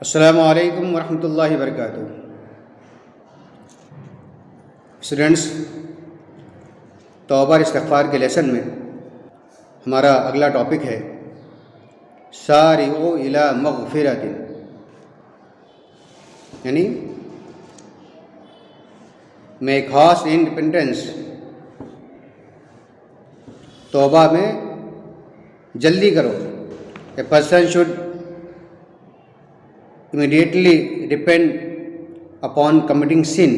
السلام علیکم ورحمۃ اللہ وبرکاتہ۔ اسٹوڈنٹس، توبہ اور استغفار کے لیسن میں ہمارا اگلا ٹاپک ہے سارعوا الی مغفرۃ، یعنی میک ہاسٹ ان ریپنٹنس، توبہ میں جلدی کرو۔ A person should immediately repent upon committing sin۔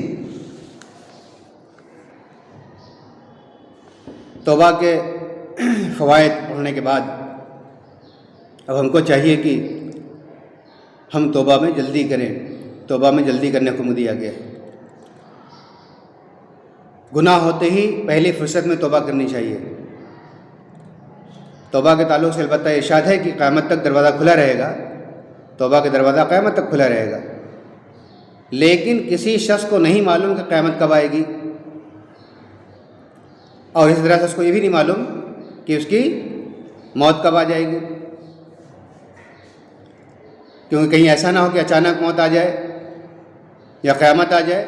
توبہ کے فوائد پڑھنے کے بعد اب ہم کو چاہیے کہ ہم توبہ میں جلدی کریں۔ توبہ میں جلدی کرنے کو دیا گیا ہے۔ گناہ ہوتے ہی پہلی فرصت میں توبہ کرنی چاہیے۔ توبہ کے تعلق سے البتہ ارشاد ہے کہ قیامت تک دروازہ کھلا رہے گا، توبہ کا دروازہ قیامت تک کھلا رہے گا، لیکن کسی شخص کو نہیں معلوم کہ قیامت کب آئے گی، اور اسی طرح سے اس کو یہ بھی نہیں معلوم کہ اس کی موت کب آ جائے گی، کیونکہ کہیں ایسا نہ ہو کہ اچانک موت آ جائے یا قیامت آ جائے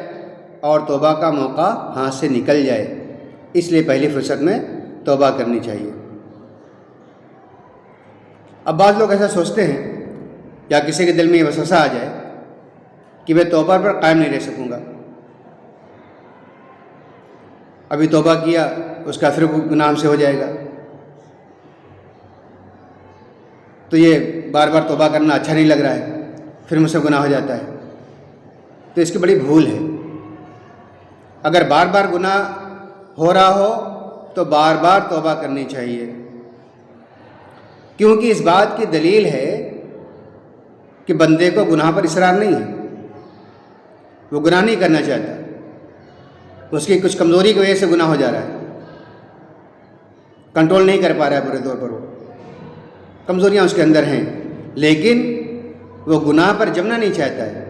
اور توبہ کا موقع ہاتھ سے نکل جائے۔ اس لیے پہلی فرصت میں توبہ کرنی چاہیے۔ اب بعض لوگ ایسا سوچتے ہیں یا کسی کے دل میں یہ وسوسہ آ جائے کہ میں توبہ پر قائم نہیں رہ سکوں گا، ابھی توبہ کیا اس کا پھر گناہ ہم سے ہو جائے گا، تو یہ بار بار توبہ کرنا اچھا نہیں لگ رہا ہے، پھر مجھ سے گناہ ہو جاتا ہے۔ تو اس کی بڑی بھول ہے۔ اگر بار بار گناہ ہو رہا ہو تو بار بار توبہ کرنی چاہیے، کیونکہ اس بات کی دلیل ہے کہ بندے کو گناہ پر اصرار نہیں ہے، وہ گناہ نہیں کرنا چاہتا، اس کی کچھ کمزوری کی وجہ سے گناہ ہو جا رہا ہے، کنٹرول نہیں کر پا رہا ہے پورے طور پر، وہ کمزوریاں اس کے اندر ہیں، لیکن وہ گناہ پر جمنا نہیں چاہتا ہے،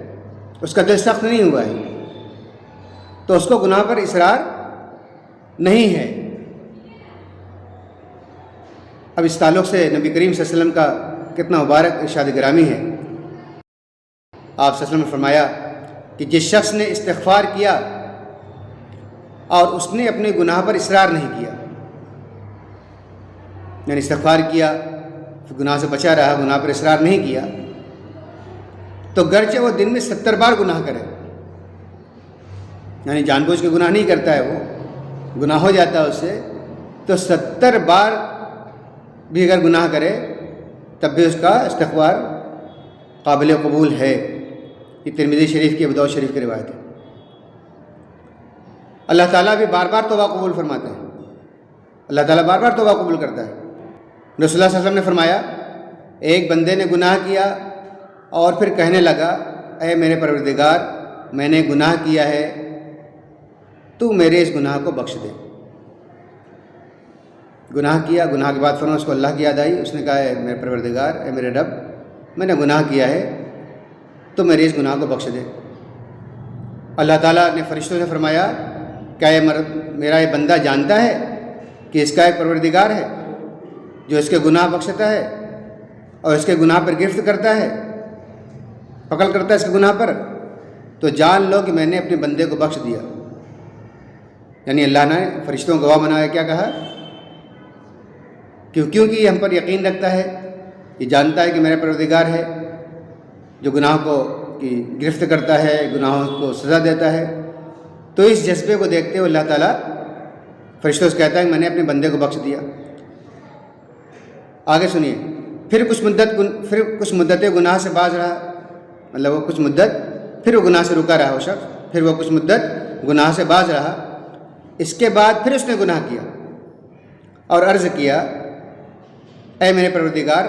اس کا دل سخت نہیں ہوا ہے، تو اس کو گناہ پر اصرار نہیں ہے۔ اب اس تعلق سے نبی کریم صلی اللہ علیہ وسلم کا کتنا مبارک ارشاد گرامی ہے۔ آپ صلی اللہ علیہ وسلم نے فرمایا کہ جس شخص نے استغفار کیا اور اس نے اپنے گناہ پر اصرار نہیں کیا، یعنی استغفار کیا پھر گناہ سے بچا رہا، گناہ پر اصرار نہیں کیا، تو گرچہ وہ دن میں 70 بار گناہ کرے، یعنی جان بوجھ کے گناہ نہیں کرتا ہے، وہ گناہ ہو جاتا ہے اس سے، تو 70 بار بھی اگر گناہ کرے تب بھی اس کا استغفار قابل قبول ہے۔ یہ ترمذی شریف کی، ابو داؤد شریف کی روایت ہے۔ اللہ تعالیٰ بھی بار بار توبہ قبول فرماتے ہیں، اللہ تعالیٰ بار بار توبہ قبول کرتا ہے۔ رسول اللہ صلی اللہ علیہ وسلم نے فرمایا، ایک بندے نے گناہ کیا اور پھر کہنے لگا، اے میرے پروردگار، میں نے گناہ کیا ہے، تو میرے اس گناہ کو بخش دے۔ گناہ کیا، گناہ کے بعد فوراً اس کو اللہ کی یاد آئی، اس نے کہا، اے میرے پروردگار، اے میرے رب، میں نے گناہ کیا ہے تو میرے اس گناہ کو بخش دے۔ اللہ تعالیٰ نے فرشتوں سے فرمایا، کیا میرا یہ بندہ جانتا ہے کہ اس کا ایک پروردگار ہے جو اس کے گناہ بخشتا ہے اور اس کے گناہ پر گرفت کرتا ہے، پکڑ کرتا ہے اس کے گناہ پر، تو جان لو کہ میں نے اپنے بندے کو بخش دیا۔ یعنی اللہ نے فرشتوں کو گواہ بنایا، کیا کہا؟ کیونکہ یہ ہم پر یقین رکھتا ہے، یہ جانتا ہے کہ میرا پروردگار ہے جو گناہ کو کی گرفت کرتا ہے، گناہوں کو سزا دیتا ہے، تو اس جذبے کو دیکھتے ہوئے اللہ تعالیٰ فرشتوں سے کہتا ہے کہ میں نے اپنے بندے کو بخش دیا۔ آگے سنیے، پھر کچھ مدت گناہ سے باز رہا، مطلب وہ کچھ مدت پھر وہ گناہ سے رکا رہا وہ شخص، پھر وہ کچھ مدت گناہ سے باز رہا، اس کے بعد پھر اس نے گناہ کیا اور عرض کیا، اے میرے پروردگار،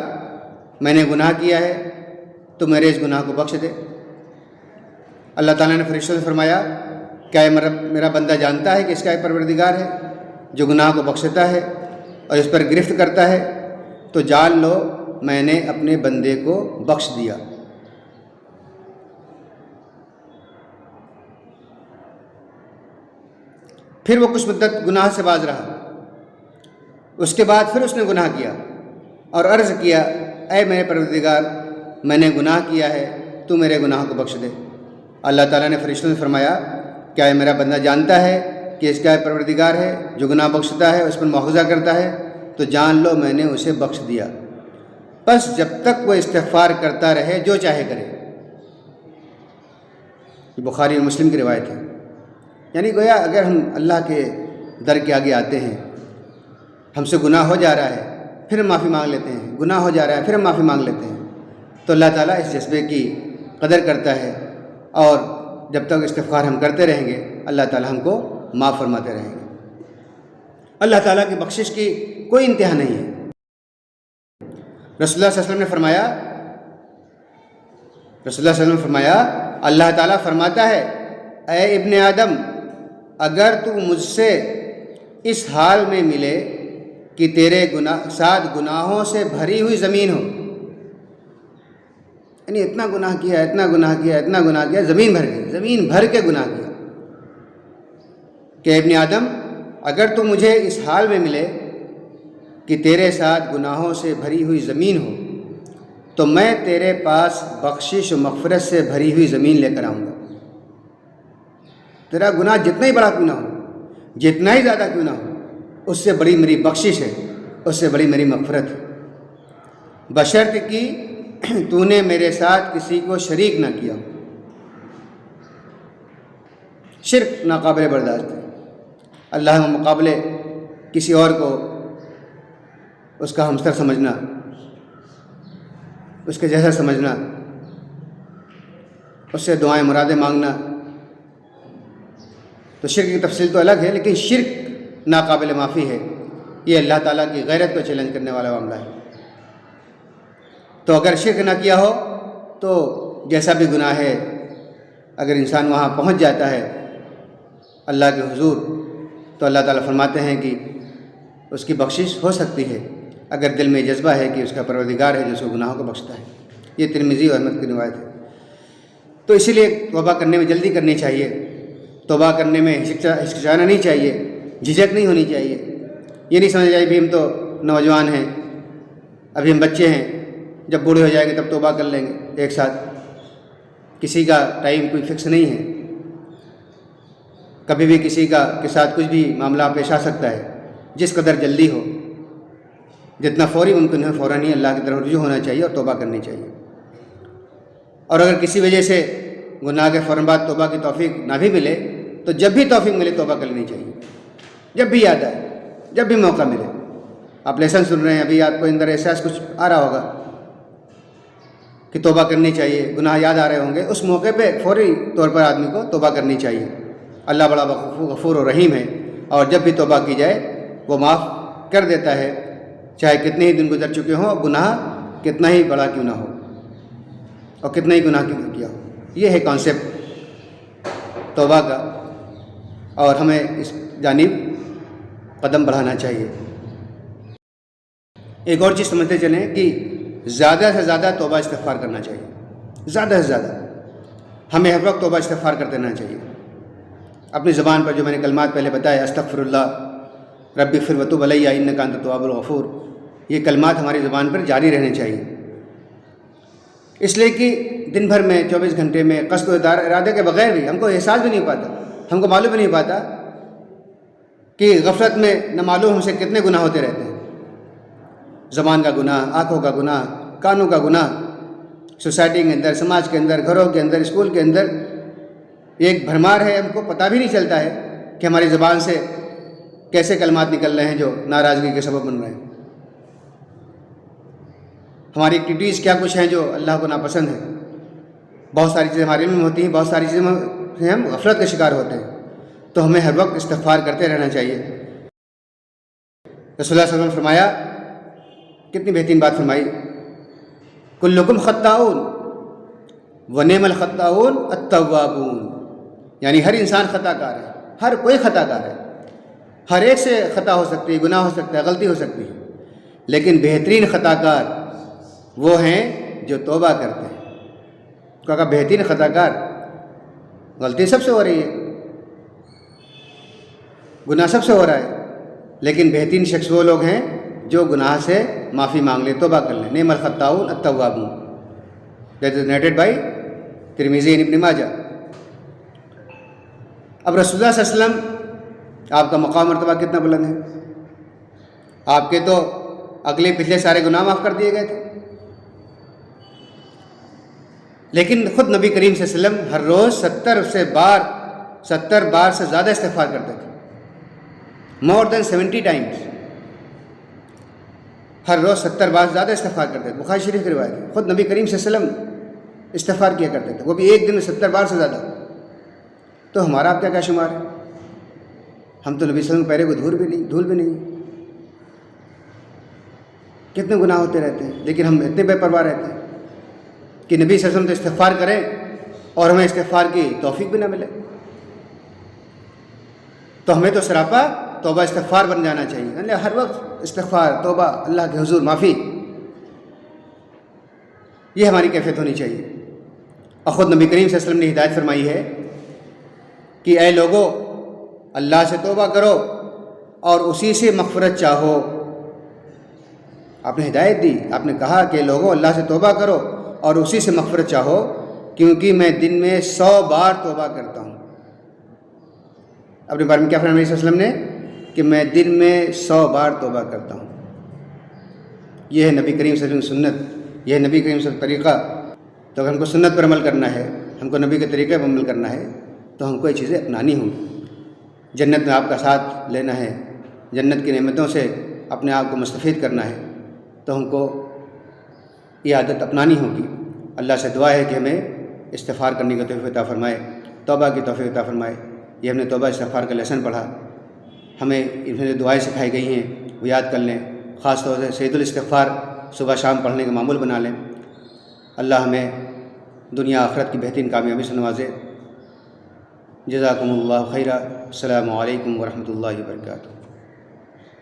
میں نے گناہ کیا ہے تو میرے اس گناہ کو بخش دے۔ اللہ تعالیٰ نے فرشتوں سے فرمایا، کیا میرا بندہ جانتا ہے کہ اس کا ایک پروردگار ہے جو گناہ کو بخشتا ہے اور اس پر گرفت کرتا ہے، تو جان لو میں نے اپنے بندے کو بخش دیا۔ پھر وہ کچھ مدت گناہ سے باز رہا، اس کے بعد پھر اس نے گناہ کیا اور عرض کیا، اے میرے پروردگار، میں نے گناہ کیا ہے تو تو میرے گناہوں کو بخش دے۔ اللہ تعالیٰ نے فرشتوں سے فرمایا کیا یہ میرا بندہ جانتا ہے کہ اس کا پروردگار ہے جو گناہ بخشتا ہے، اس پر مواخذہ کرتا ہے؟ تو جان لو میں نے اسے بخش دیا، بس جب تک وہ استغفار کرتا رہے جو چاہے کرے۔ یہ بخاری اور مسلم کی روایت ہے۔ یعنی گویا اگر ہم اللہ کے در کے آگے آتے ہیں، ہم سے گناہ ہو جا رہا ہے پھر ہم معافی مانگ لیتے ہیں، گناہ ہو جا رہا ہے پھر ہم معافی مانگ لیتے ہیں، تو اللہ تعالیٰ اس جذبے کی قدر کرتا ہے، اور جب تک استغفار ہم کرتے رہیں گے اللہ تعالیٰ ہم کو معاف فرماتے رہیں گے۔ اللہ تعالیٰ کی بخشش کی کوئی انتہا نہیں ہے۔ رسول اللہ صلی اللہ علیہ وسلم نے فرمایا اللہ تعالیٰ فرماتا ہے اے ابن آدم، اگر تو مجھ سے اس حال میں ملے کہ تیرے ساتھ گناہوں سے بھری ہوئی زمین ہو، یعنی اتنا گناہ کیا زمین بھر کے گناہ کیا، کہ ابن آدم اگر تو مجھے اس حال میں ملے کہ تیرے ساتھ گناہوں سے بھری ہوئی زمین ہو تو میں تیرے پاس بخشش و مغفرت سے بھری ہوئی زمین لے کر آؤں گا۔ تیرا گناہ جتنا ہی بڑا کیوں نہ ہو، جتنا ہی زیادہ کیوں نہ ہو، اس سے بڑی میری بخشش ہے، اس سے بڑی میری مغفرت ہے، بشرط کہ تو نے میرے ساتھ کسی کو شریک نہ کیا۔ شرک ناقابل برداشت ہے، اللہ کے مقابلے کسی اور کو اس کا ہمسر سمجھنا، اس کے جیسا سمجھنا، اس سے دعائیں مرادیں مانگنا، تو شرک کی تفصیل تو الگ ہے، لیکن شرک ناقابل معافی ہے۔ یہ اللہ تعالیٰ کی غیرت کو چیلنج کرنے والا معاملہ ہے۔ تو اگر شرک نہ کیا ہو تو جیسا بھی گناہ ہے، اگر انسان وہاں پہنچ جاتا ہے اللہ کے حضور، تو اللہ تعالیٰ فرماتے ہیں کہ اس کی بخشش ہو سکتی ہے اگر دل میں جذبہ ہے کہ اس کا پروردگار ہے جو اس کو گناہوں کو بخشتا ہے۔ یہ ترمذی اور احمد کی روایت ہے۔ تو اسی لیے توبہ کرنے میں جلدی کرنی چاہیے، توبہ کرنے میں ہچکچانا نہیں چاہیے، جھجک نہیں ہونی چاہیے۔ یہ نہیں سمجھنا چاہیے بھی ہم تو نوجوان ہیں، ابھی ہم بچے ہیں، جب بوڑھے ہو جائیں گے تب توبہ کر لیں گے ایک ساتھ۔ کسی کا ٹائم کوئی فکس نہیں ہے، کبھی بھی کسی کے ساتھ کچھ بھی معاملہ پیش آ سکتا ہے۔ جس قدر جلدی ہو، جتنا فوری ممکن ہے فوراً ہی اللہ کی طرف رجوع ہونا چاہیے اور توبہ کرنی چاہیے۔ اور اگر کسی وجہ سے گناہ کے فوراً بعد توبہ کی توفیق نہ بھی ملے تو جب بھی توفیق ملے توبہ کر لینی چاہیے، جب بھی یاد آئے، جب بھی موقع ملے۔ آپ لیسن سن رہے ہیں، ابھی آپ کو اندر احساس کچھ آ رہا ہوگا کہ توبہ کرنی چاہیے، گناہ یاد آ رہے ہوں گے، اس موقع پہ فوری طور پر آدمی کو توبہ کرنی چاہیے۔ اللہ بڑا غفور و رحیم ہے، اور جب بھی توبہ کی جائے وہ معاف کر دیتا ہے، چاہے کتنے ہی دن گزر چکے ہوں، گناہ کتنا ہی بڑا کیوں نہ ہو اور کتنا ہی گناہ کیوں نہ کیا ہو۔ یہ ہے کانسیپٹ توبہ کا، اور ہمیں اس جانب قدم بڑھانا چاہیے۔ ایک اور چیز سمجھتے چلیں کہ زیادہ سے زیادہ توبہ استغفار کرنا چاہیے، زیادہ سے زیادہ ہمیں ہر وقت توبہ استغفار کرتے رہنا چاہیے۔ اپنی زبان پر جو میں نے کلمات پہلے بتایا، استغفر اللہ ربی اغفر وتوب علیہ انک انت التواب الغفور، یہ کلمات ہماری زبان پر جاری رہنے چاہیے، اس لیے کہ دن بھر میں 24 گھنٹے میں قصد و ارادے کے بغیر بھی ہم کو احساس بھی نہیں پاتا، ہم کو معلوم بھی نہیں پاتا کہ غفلت میں نہ معلوم ہم سے کتنے گناہ ہوتے رہتے ہیں۔ زبان کا گناہ، آنکھوں کا گناہ، کانوں کا گناہ، سوسائٹی کے اندر، سماج کے اندر، گھروں کے اندر، اسکول کے اندر ایک بھرمار ہے، ہم کو پتہ بھی نہیں چلتا ہے کہ ہماری زبان سے کیسے کلمات نکل رہے ہیں جو ناراضگی کے سبب بن رہے ہیں۔ ہماری ایکٹیویٹیز کیا کچھ ہیں جو اللہ کو ناپسند ہے۔ بہت ساری چیزیں ہمارے علم میں ہوتی ہیں، بہت ساری چیزیں سے ہم غفلت کا شکار ہوتے ہیں، تو ہمیں ہر وقت استغفار کرتے رہنا چاہیے۔ رسول اللہ صلی اللہ علیہ وسلم نے فرمایا، کتنی بہترین بات فرمائی، کلکم خطاؤن ونعم الخطاؤن التوابون، یعنی ہر انسان خطا کار ہے، ہر کوئی خطا کار ہے، ہر ایک سے خطا ہو سکتی ہے، گناہ ہو سکتا ہے، غلطی ہو سکتی ہے، لیکن بہترین خطا کار وہ ہیں جو توبہ کرتے ہیں۔ کہا بہترین خطا کار، غلطی سب سے ہو رہی ہے، گناہ سب سے ہو رہا ہے، لیکن بہترین شخص وہ لوگ ہیں جو گناہ سے معافی مانگ لیں، توبہ کر لیں۔ نعم الخطاؤن التوابون، دیٹ از نیٹڈ بائی ترمذی ابن ماجہ۔ اب رسول اللہ صلی اللہ علیہ وسلم آپ کا مقام مرتبہ کتنا بلند ہے، آپ کے تو اگلے پچھلے سارے گناہ معاف کر دیے گئے تھے، لیکن خود نبی کریم صلی اللہ علیہ وسلم ہر روز 70 بار سے زیادہ استغفار کرتے تھے، مور دین 70 ٹائمز، ہر روز 70 بار سے زیادہ استغفار کرتے تھے۔ بخاری شریف کی روایت ہے، خود نبی کریم صلی اللہ علیہ وسلم استغفار کیا کرتے تھے، وہ بھی ایک دن میں 70 بار سے زیادہ۔ تو ہمارا آپ کیا شمار ہے؟ ہم تو نبی صلی اللہ علیہ وسلم کے پیرے کو دھول بھی نہیں، کتنے گناہ ہوتے رہتے ہیں، لیکن ہم اتنے بے پرواہ رہتے ہیں کہ نبی صلی اللہ علیہ وسلم تو استغفار کریں اور ہمیں استغفار کی توفیق بھی نہ ملے۔ تو ہمیں تو سراپا توبہ استغفار بن جانا چاہیے، یعنی ہر وقت استغفار، توبہ، اللہ کے حضور معافی، یہ ہماری کیفیت ہونی چاہیے۔ اور خود نبی کریم صلی اللہ علیہ وسلم نے ہدایت فرمائی ہے کہ اے لوگو، اللہ سے توبہ کرو اور اسی سے مغفرت چاہو۔ آپ نے ہدایت دی، آپ نے کہا کہ لوگو اللہ سے توبہ کرو اور اسی سے مغفرت چاہو، کیونکہ میں دن میں 100 بار توبہ کرتا ہوں۔ اپنے بارے میں کیا فرمایا نبی صلی اللہ علیہ وسلم نے کہ میں دن میں 100 بار توبہ کرتا ہوں۔ یہ ہے نبی کریم صلی اللہ علیہ وسلم سنت، یہ ہے نبی کریم صلی اللہ علیہ وسلم طریقہ۔ تو اگر ہم کو سنت پر عمل کرنا ہے، ہم کو نبی کے طریقے پر عمل کرنا ہے، تو ہم کو یہ چیزیں اپنانی ہوں گی۔ جنت میں آپ کا ساتھ لینا ہے، جنت کی نعمتوں سے اپنے آپ کو مستفید کرنا ہے، تو ہم کو یہ عادت اپنانی ہوگی۔ اللہ سے دعا ہے کہ ہمیں استغفار کرنے کی توفیق عطا فرمائے، توبہ کی توفیق عطا فرمائے۔ یہ ہم نے توبہ استغفار کا لیسن پڑھا، ہمیں انہوں نے دعائیں سکھائی گئی ہیں، وہ یاد کر لیں، خاص طور سے سید الاستغفار صبح شام پڑھنے کا معمول بنا لیں۔ اللہ ہمیں دنیا آخرت کی بہترین کامیابی سے نوازے۔ جزاکم اللہ خیرا۔ السلام علیکم ورحمۃ اللہ وبرکاتہ۔